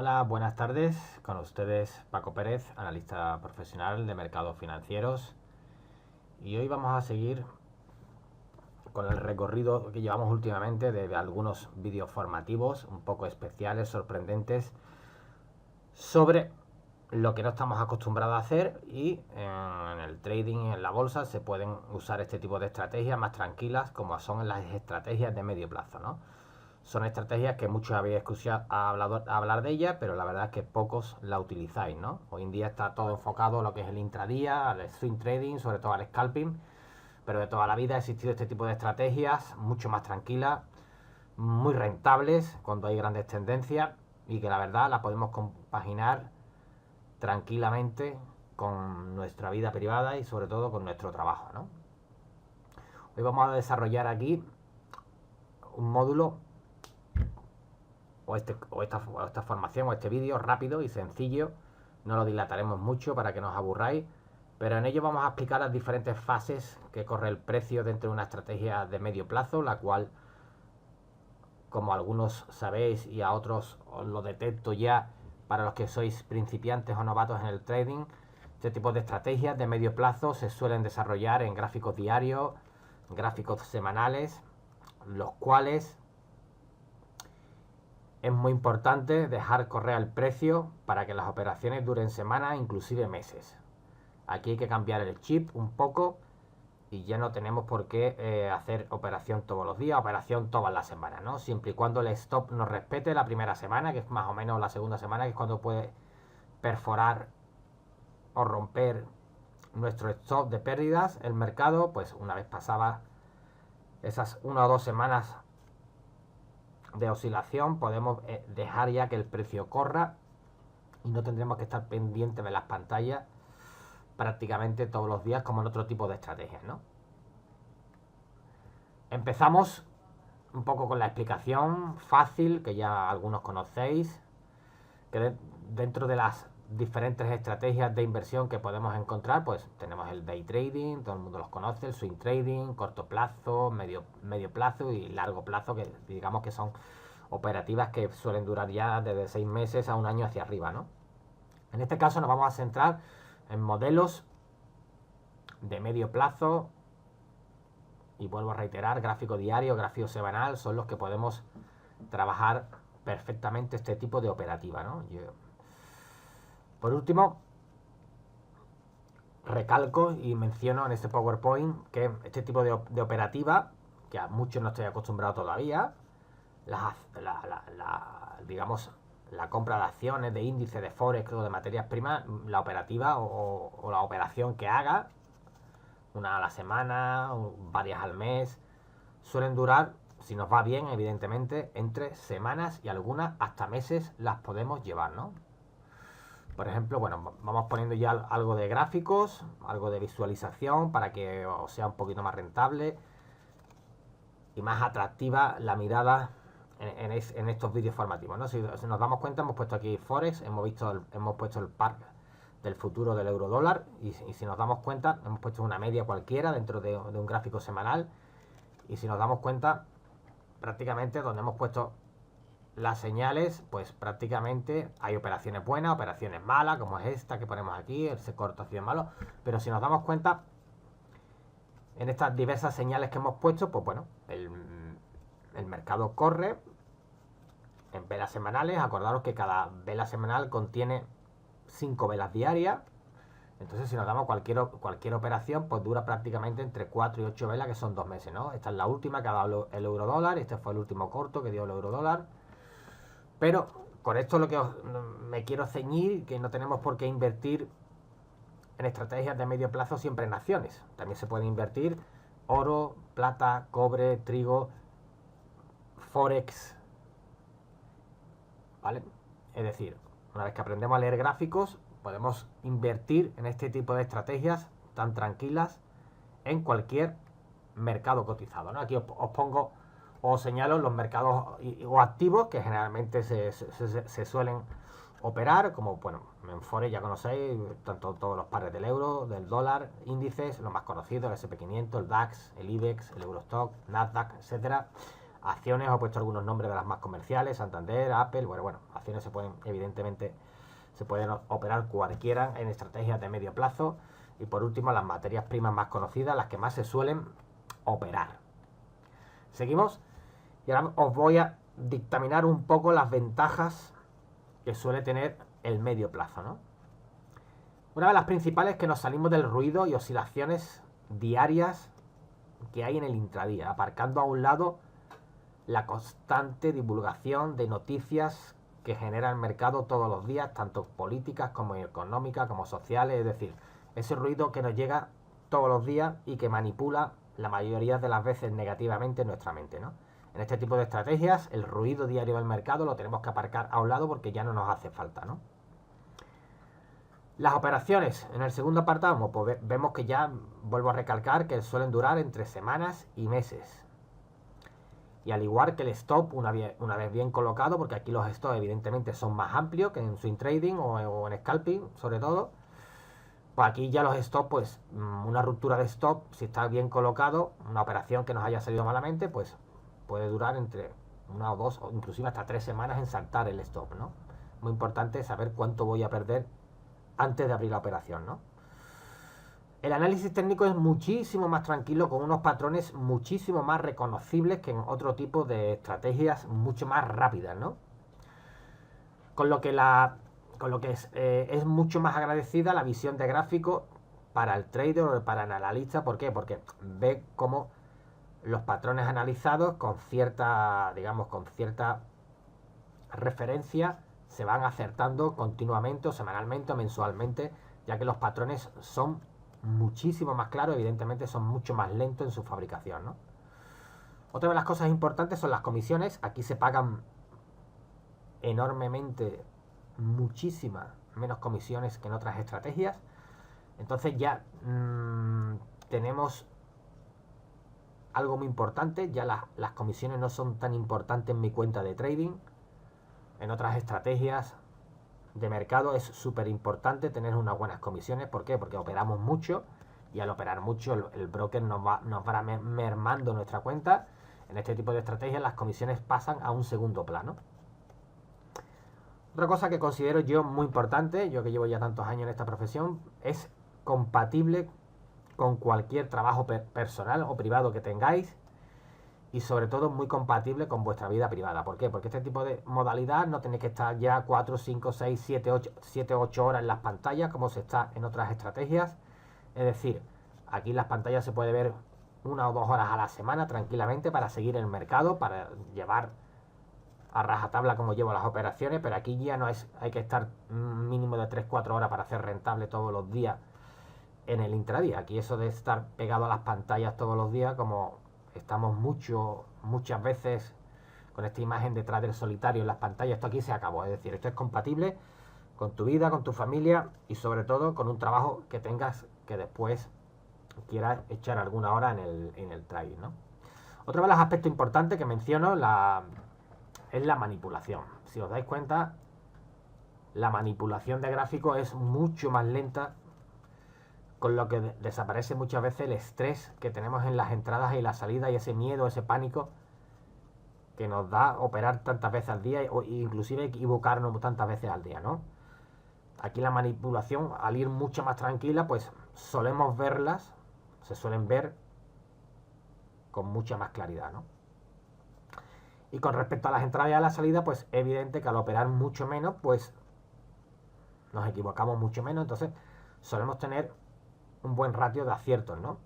Hola, buenas tardes. Con ustedes Paco Pérez, analista profesional de mercados financieros. Y hoy vamos a seguir con el recorrido que llevamos últimamente de algunos vídeos formativos un poco especiales, sorprendentes, sobre lo que no estamos acostumbrados a hacer, y en el trading y en la bolsa se pueden usar este tipo de estrategias más tranquilas, como son las estrategias de medio plazo, ¿no? Son estrategias que muchos habéis escuchado hablar de ellas, pero la verdad es que pocos la utilizáis, ¿no? Hoy en día está todo enfocado a lo que es el intradía, al swing trading, sobre todo al scalping, pero de toda la vida ha existido este tipo de estrategias mucho más tranquilas, muy rentables cuando hay grandes tendencias, y que la verdad la podemos compaginar tranquilamente con nuestra vida privada y sobre todo con nuestro trabajo, ¿no? Hoy vamos a desarrollar aquí un módulo o esta formación o este vídeo rápido y sencillo. No lo dilataremos mucho para que no os aburráis, pero en ello vamos a explicar las diferentes fases que corre el precio dentro de una estrategia de medio plazo, la cual, como algunos sabéis y a otros os lo detecto ya, para los que sois principiantes o novatos en el trading, este tipo de estrategias de medio plazo se suelen desarrollar en gráficos diarios, gráficos semanales, los cuales es muy importante dejar correr el precio para que las operaciones duren semanas, inclusive meses. Aquí hay que cambiar el chip un poco y ya no tenemos por qué hacer operación todos los días, operación todas las semanas, ¿no? Siempre y cuando el stop nos respete la primera semana, que es más o menos la segunda semana, que es cuando puede perforar o romper nuestro stop de pérdidas el mercado. Pues una vez pasaba esas 1 o 2 semanas de oscilación, podemos dejar ya que el precio corra y no tendremos que estar pendientes de las pantallas prácticamente todos los días como en otro tipo de estrategias, ¿no? Empezamos un poco con la explicación fácil que ya algunos conocéis, que dentro de las diferentes estrategias de inversión que podemos encontrar, pues tenemos el day trading, todo el mundo los conoce, el swing trading, corto plazo, medio plazo y largo plazo, que digamos que son operativas que suelen durar ya desde 6 meses a 1 año hacia arriba, ¿no? En este caso nos vamos a centrar en modelos de medio plazo, y vuelvo a reiterar, gráfico diario, gráfico semanal, son los que podemos trabajar perfectamente este tipo de operativa, ¿no? Por último, recalco y menciono en este PowerPoint que este tipo de operativa, que a muchos no estoy acostumbrado todavía, digamos, la compra de acciones, de índice, de forex o de materias primas, la operativa o la operación que haga, una a la semana, varias al mes, suelen durar, si nos va bien, evidentemente, entre semanas y algunas hasta meses las podemos llevar, ¿no? Por ejemplo, bueno, vamos poniendo ya algo de gráficos, algo de visualización para que os sea un poquito más rentable y más atractiva la mirada en estos vídeos formativos, ¿no? Si nos damos cuenta, hemos puesto aquí Forex, hemos puesto el par del futuro del euro dólar, y si nos damos cuenta, hemos puesto una media cualquiera dentro de un gráfico semanal, y si nos damos cuenta, prácticamente donde hemos puesto las señales, pues prácticamente hay operaciones buenas, operaciones malas, como es esta que ponemos aquí, ese corto ha sido malo, pero si nos damos cuenta, en estas diversas señales que hemos puesto, pues bueno, el mercado corre en velas semanales. Acordaros que cada vela semanal contiene 5 velas diarias. Entonces, si nos damos cualquier operación, pues dura prácticamente entre 4 y 8 velas, que son 2 meses, ¿no? Esta es la última que ha dado el euro dólar. Este fue el último corto que dio el euro dólar. Pero con esto lo que me quiero ceñir, que no tenemos por qué invertir en estrategias de medio plazo siempre en acciones. También se puede invertir oro, plata, cobre, trigo, forex, ¿vale? Es decir, una vez que aprendemos a leer gráficos, podemos invertir en este tipo de estrategias tan tranquilas en cualquier mercado cotizado, ¿no? Aquí os pongo, os señalo los mercados o activos que generalmente se suelen operar, como, bueno, en Forex ya conocéis, tanto todos los pares del euro, del dólar, índices, los más conocidos, el S&P 500, el DAX, el IBEX, el Eurostock, Nasdaq, etcétera. Acciones, os he puesto algunos nombres de las más comerciales, Santander, Apple, bueno, acciones se pueden, evidentemente, se pueden operar cualquiera en estrategias de medio plazo. Y por último, las materias primas más conocidas, las que más se suelen operar. Seguimos. Y ahora os voy a dictaminar un poco las ventajas que suele tener el medio plazo, ¿no? Una de las principales es que nos salimos del ruido y oscilaciones diarias que hay en el intradía, aparcando a un lado la constante divulgación de noticias que genera el mercado todos los días, tanto políticas como económicas, como sociales, es decir, ese ruido que nos llega todos los días y que manipula la mayoría de las veces negativamente nuestra mente, ¿no? En este tipo de estrategias, el ruido diario del mercado lo tenemos que aparcar a un lado porque ya no nos hace falta, ¿no? Las operaciones, en el segundo apartado, pues vemos que ya, vuelvo a recalcar, que suelen durar entre semanas y meses. Y al igual que el stop, una vez bien colocado, porque aquí los stops evidentemente son más amplios que en swing trading o en scalping, sobre todo, pues aquí ya los stops, pues una ruptura de stop, si está bien colocado, una operación que nos haya salido malamente, pues puede durar entre 1 o 2 o inclusive hasta 3 semanas en saltar el stop, ¿no? Muy importante saber cuánto voy a perder antes de abrir la operación, ¿no? El análisis técnico es muchísimo más tranquilo, con unos patrones muchísimo más reconocibles que en otro tipo de estrategias mucho más rápidas, ¿no? Con lo que es mucho más agradecida la visión de gráfico para el trader o para el analista. ¿Por qué? Porque ve cómo los patrones analizados con cierta, digamos, con cierta referencia se van acertando continuamente, o semanalmente o mensualmente, ya que los patrones son muchísimo más claros, evidentemente son mucho más lentos en su fabricación, ¿no? Otra de las cosas importantes son las comisiones. Aquí se pagan enormemente, muchísimas menos comisiones que en otras estrategias. Entonces ya tenemos algo muy importante, ya las comisiones no son tan importantes en mi cuenta de trading. En otras estrategias de mercado es súper importante tener unas buenas comisiones. ¿Por qué? Porque operamos mucho y al operar mucho el broker nos va mermando nuestra cuenta. En este tipo de estrategias las comisiones pasan a un segundo plano. Otra cosa que considero yo muy importante, yo que llevo ya tantos años en esta profesión, es compatible con cualquier trabajo personal o privado que tengáis, y sobre todo muy compatible con vuestra vida privada. ¿Por qué? Porque este tipo de modalidad no tenéis que estar ya 4, 5, 6, 7, 8 horas en las pantallas como se está en otras estrategias. Es decir, aquí en las pantallas se puede ver 1 o 2 horas a la semana tranquilamente para seguir el mercado, para llevar a rajatabla como llevo las operaciones, pero aquí ya no es, hay que estar un mínimo de 3-4 horas para hacer rentable todos los días en el intradía. Aquí eso de estar pegado a las pantallas todos los días, como estamos muchas veces con esta imagen de trader solitario en las pantallas, esto aquí se acabó. Es decir, esto es compatible con tu vida, con tu familia y sobre todo con un trabajo que tengas que después quieras echar alguna hora en el trading, ¿no? Otro de los aspectos importantes que menciono es la manipulación. Si os dais cuenta, la manipulación de gráficos es mucho más lenta, con lo que desaparece muchas veces el estrés que tenemos en las entradas y las salidas y ese miedo, ese pánico que nos da operar tantas veces al día o inclusive equivocarnos tantas veces al día, ¿no? Aquí la manipulación, al ir mucho más tranquila, pues solemos verlas, se suelen ver con mucha más claridad, ¿no? Y con respecto a las entradas y a la salida, pues es evidente que al operar mucho menos, pues nos equivocamos mucho menos, entonces solemos tener un buen ratio de aciertos, ¿no?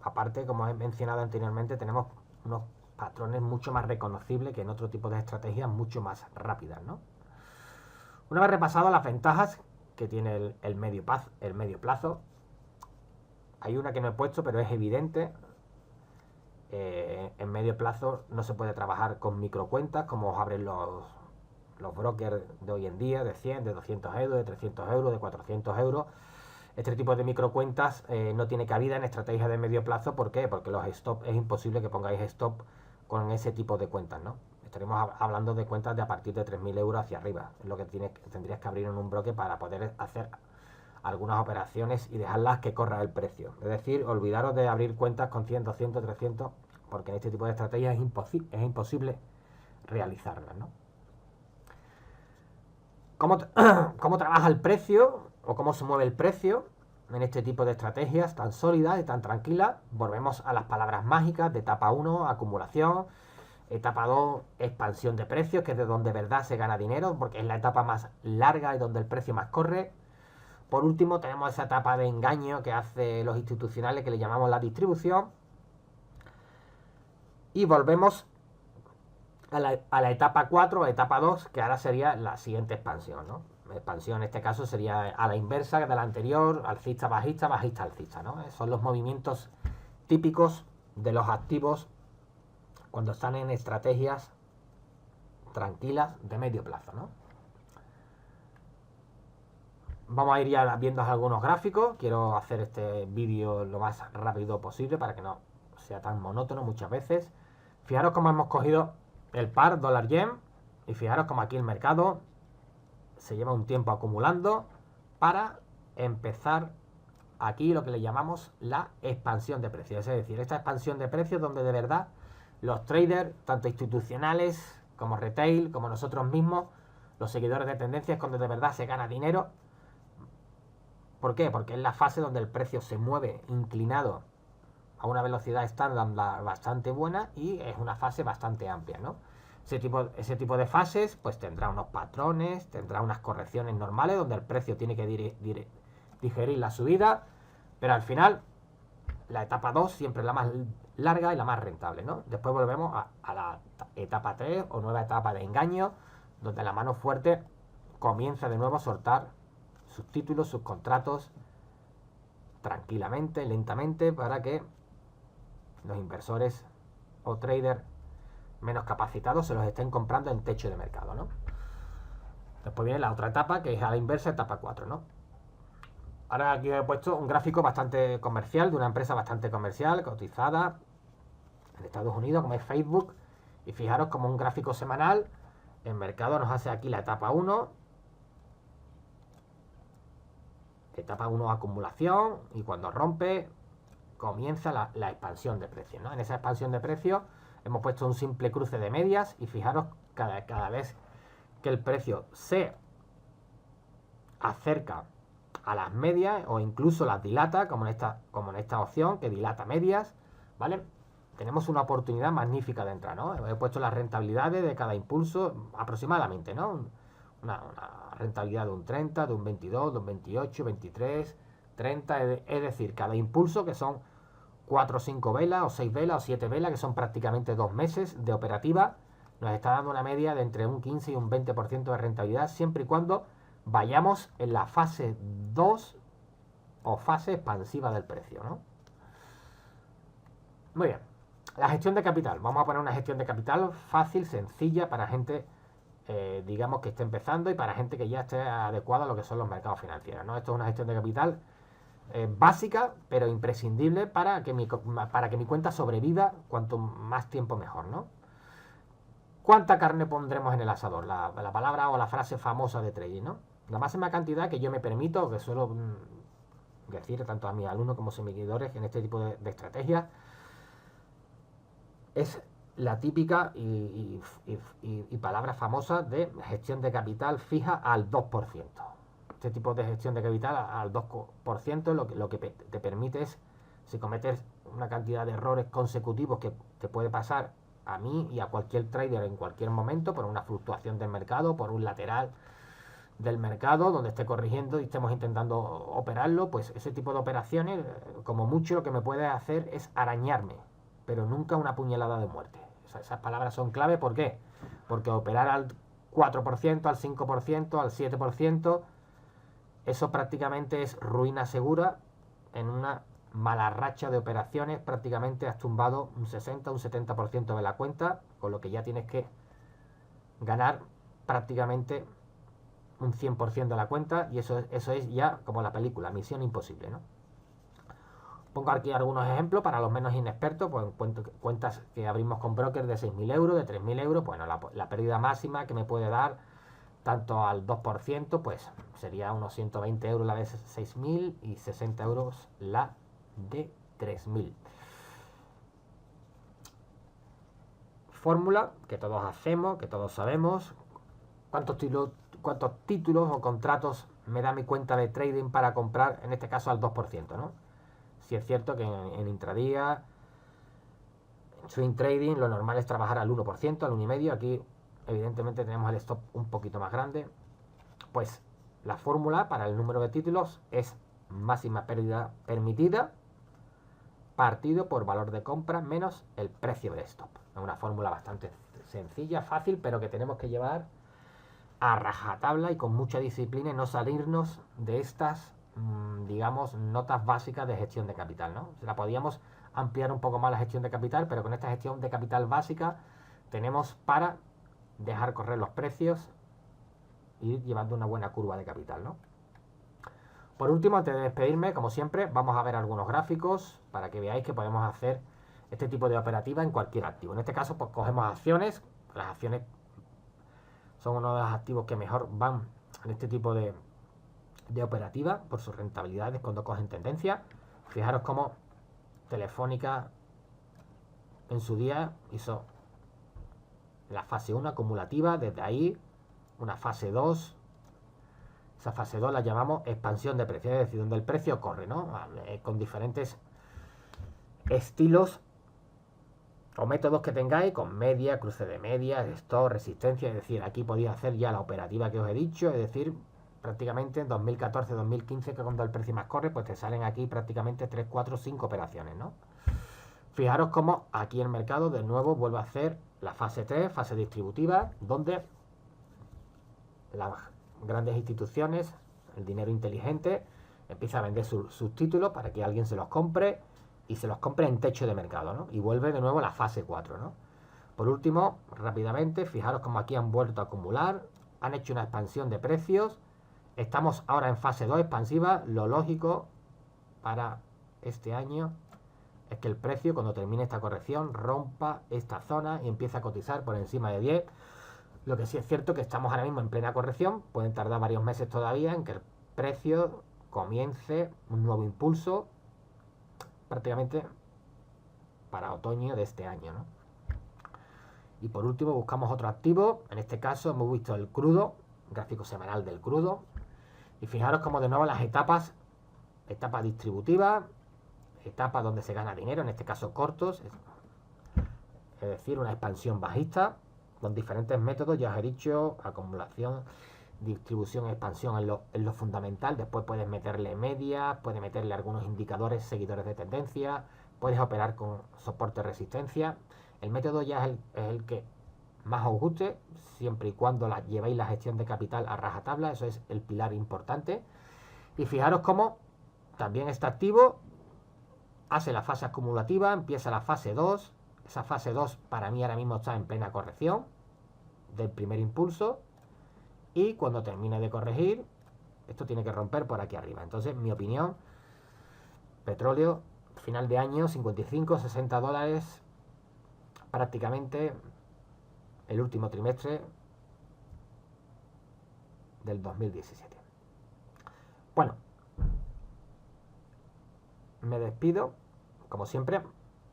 Aparte, como he mencionado anteriormente, tenemos unos patrones mucho más reconocibles que en otro tipo de estrategias mucho más rápidas, ¿no? Una vez repasado las ventajas que tiene el medio plazo, hay una que no he puesto, pero es evidente. En medio plazo no se puede trabajar con microcuentas como os abren los brokers de hoy en día, de 100, de 200 euros, de 300 euros, de 400 euros. Este tipo de microcuentas no tiene cabida en estrategias de medio plazo. ¿Por qué? Porque los stop, es imposible que pongáis stop con ese tipo de cuentas, ¿no? Estaremos hablando de cuentas de a partir de 3.000 euros hacia arriba. Es lo que tendrías que abrir en un broker para poder hacer algunas operaciones y dejarlas que corra el precio. Es decir, olvidaros de abrir cuentas con 100, 200, 300, porque en este tipo de estrategias es imposible realizarlas, ¿no? ¿Cómo trabaja el precio o cómo se mueve el precio en este tipo de estrategias tan sólidas y tan tranquilas? Volvemos a las palabras mágicas de etapa 1, acumulación, etapa 2, expansión de precios, que es de donde de verdad se gana dinero, porque es la etapa más larga y donde el precio más corre. Por último, tenemos esa etapa de engaño que hace los institucionales, que le llamamos la distribución. Y volvemos a la etapa 4, a etapa 2, que ahora sería la siguiente expansión, ¿no? La expansión en este caso sería a la inversa de la anterior, alcista, bajista, bajista, alcista, ¿no? Son los movimientos típicos de los activos cuando están en estrategias tranquilas de medio plazo, ¿no? Vamos a ir ya viendo algunos gráficos. Quiero hacer este vídeo lo más rápido posible para que no sea tan monótono muchas veces. Fijaros cómo hemos cogido el par dólar-yen y fijaros cómo aquí el mercado se lleva un tiempo acumulando para empezar aquí lo que le llamamos la expansión de precios. Es decir, esta expansión de precios donde de verdad los traders, tanto institucionales como retail, como nosotros mismos, los seguidores de tendencias, donde de verdad se gana dinero. ¿Por qué? Porque es la fase donde el precio se mueve inclinado a una velocidad estándar bastante buena y es una fase bastante amplia, ¿no? Ese tipo de fases pues tendrá unos patrones, tendrá unas correcciones normales donde el precio tiene que digerir la subida, pero al final la etapa 2 siempre es la más larga y la más rentable, ¿no? Después volvemos a la etapa 3 o nueva etapa de engaño, donde la mano fuerte comienza de nuevo a soltar sus títulos, sus contratos, tranquilamente, lentamente, para que los inversores o traders menos capacitados se los estén comprando en techo de mercado, ¿no? Después viene la otra etapa, que es a la inversa, etapa 4, ¿no? Ahora aquí he puesto un gráfico bastante comercial, de una empresa bastante comercial, cotizada en Estados Unidos, como es Facebook, y fijaros como un gráfico semanal, el mercado nos hace aquí la etapa 1, etapa 1 acumulación, y cuando rompe comienza la expansión de precios, ¿no? En esa expansión de precios hemos puesto un simple cruce de medias y fijaros cada vez que el precio se acerca a las medias o incluso las dilata, como en esta opción que dilata medias, ¿vale? Tenemos una oportunidad magnífica de entrar, ¿no? He puesto las rentabilidades de cada impulso aproximadamente, ¿no? Una rentabilidad de un 30, de un 22, de un 28, 23, 30, es decir, cada impulso, que son 4 o 5 velas, o 6 velas, o 7 velas, que son prácticamente 2 meses de operativa, nos está dando una media de entre un 15 y un 20% de rentabilidad, siempre y cuando vayamos en la fase 2 o fase expansiva del precio, ¿no? Muy bien. La gestión de capital. Vamos a poner una gestión de capital fácil, sencilla, para gente, digamos, que esté empezando y para gente que ya esté adecuada a lo que son los mercados financieros, ¿no? Esto es una gestión de capital básica, pero imprescindible para que mi cuenta sobreviva cuanto más tiempo mejor, ¿no? ¿Cuánta carne pondremos en el asador? La palabra o la frase famosa de trading, ¿no? La máxima cantidad que yo me permito, que suelo decir tanto a mis alumnos como seguidores en este tipo de estrategias, es la típica y palabra famosa de gestión de capital fija al 2%. Este tipo de gestión de capital al 2% lo que te permite es, si cometes una cantidad de errores consecutivos que te puede pasar a mí y a cualquier trader en cualquier momento, por una fluctuación del mercado, por un lateral del mercado donde esté corrigiendo y estemos intentando operarlo, pues ese tipo de operaciones, como mucho, lo que me puede hacer es arañarme, pero nunca una puñalada de muerte. Esas palabras son clave. ¿Por qué? Porque operar al 4%, al 5%, al 7%, eso prácticamente es ruina segura. En una mala racha de operaciones prácticamente has tumbado un 60, un 70% de la cuenta, con lo que ya tienes que ganar prácticamente un 100% de la cuenta, y eso es ya como la película, misión imposible, ¿no? Pongo aquí algunos ejemplos para los menos inexpertos, pues cuentas que abrimos con brokers de 6.000 euros, de 3.000 euros, bueno, la pérdida máxima que me puede dar tanto al 2%, pues sería unos 120 euros la de 6.000 y 60 euros la de 3.000. fórmula que todos hacemos, que todos sabemos. ¿Cuántos títulos o contratos me da mi cuenta de trading para comprar, en este caso al 2%, ¿no? Si es cierto que en intradía, en swing trading, lo normal es trabajar al 1%, al 1,5%. Aquí, evidentemente, tenemos el stop un poquito más grande. Pues la fórmula para el número de títulos es máxima pérdida permitida partido por valor de compra menos el precio de stop. Es una fórmula bastante sencilla, fácil, pero que tenemos que llevar a rajatabla y con mucha disciplina y no salirnos de estas, digamos, notas básicas de gestión de capital, ¿no? La podíamos ampliar un poco más la gestión de capital, pero con esta gestión de capital básica tenemos para dejar correr los precios y ir llevando una buena curva de capital, ¿no? Por último, antes de despedirme, como siempre, vamos a ver algunos gráficos para que veáis que podemos hacer este tipo de operativa en cualquier activo. En este caso, pues cogemos acciones. Las acciones son uno de los activos que mejor van en este tipo de operativa por sus rentabilidades cuando cogen tendencia. Fijaros cómo Telefónica en su día hizo la fase 1 acumulativa, desde ahí una fase 2. Esa fase 2 la llamamos expansión de precio, es decir, donde el precio corre, ¿no? Con diferentes estilos o métodos que tengáis, con media, cruce de media, stop, resistencia. Es decir, aquí podéis hacer ya la operativa que os he dicho, es decir, prácticamente en 2014, 2015, que cuando el precio más corre, pues te salen aquí prácticamente 3, 4, 5 operaciones, ¿no? Fijaros cómo aquí el mercado de nuevo vuelve a hacer la fase 3, fase distributiva, donde las grandes instituciones, el dinero inteligente, empieza a vender sus títulos para que alguien se los compre y se los compre en techo de mercado, ¿no? Y vuelve de nuevo a la fase 4, ¿no? Por último, rápidamente, fijaros cómo aquí han vuelto a acumular, han hecho una expansión de precios, estamos ahora en fase 2 expansiva. Lo lógico para este año es que el precio, cuando termine esta corrección, rompa esta zona y empiece a cotizar por encima de 10. Lo que sí es cierto que estamos ahora mismo en plena corrección, pueden tardar varios meses todavía en que el precio comience un nuevo impulso, prácticamente para otoño de este año, ¿no? Y por último buscamos otro activo. En este caso hemos visto el crudo, gráfico semanal del crudo, y fijaros como de nuevo las etapas, etapa distributiva, etapa donde se gana dinero, en este caso cortos, es decir, una expansión bajista con diferentes métodos. Ya os he dicho, acumulación, distribución, expansión en lo fundamental. Después puedes meterle media, puedes meterle algunos indicadores, seguidores de tendencia, puedes operar con soporte, resistencia. El método ya es el que más os guste, siempre y cuando llevéis la gestión de capital a rajatabla. Eso es el pilar importante. Y fijaros cómo también está activo, hace la fase acumulativa, empieza la fase 2. Esa fase 2 para mí ahora mismo está en plena corrección del primer impulso, y cuando termine de corregir, esto tiene que romper por aquí arriba. Entonces, mi opinión, petróleo, final de año, 55, 60 dólares, prácticamente el último trimestre del 2017. Bueno, me despido, como siempre,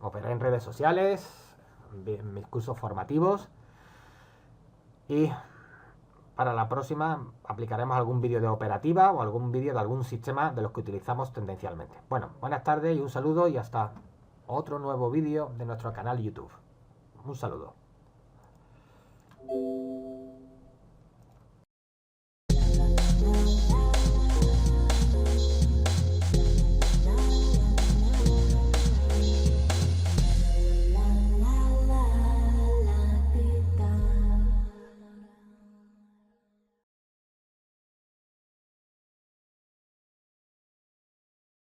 operé en redes sociales, en mis cursos formativos, y para la próxima aplicaremos algún vídeo de operativa o algún vídeo de algún sistema de los que utilizamos tendencialmente. Bueno, buenas tardes y un saludo, y hasta otro nuevo vídeo de nuestro canal YouTube. Un saludo.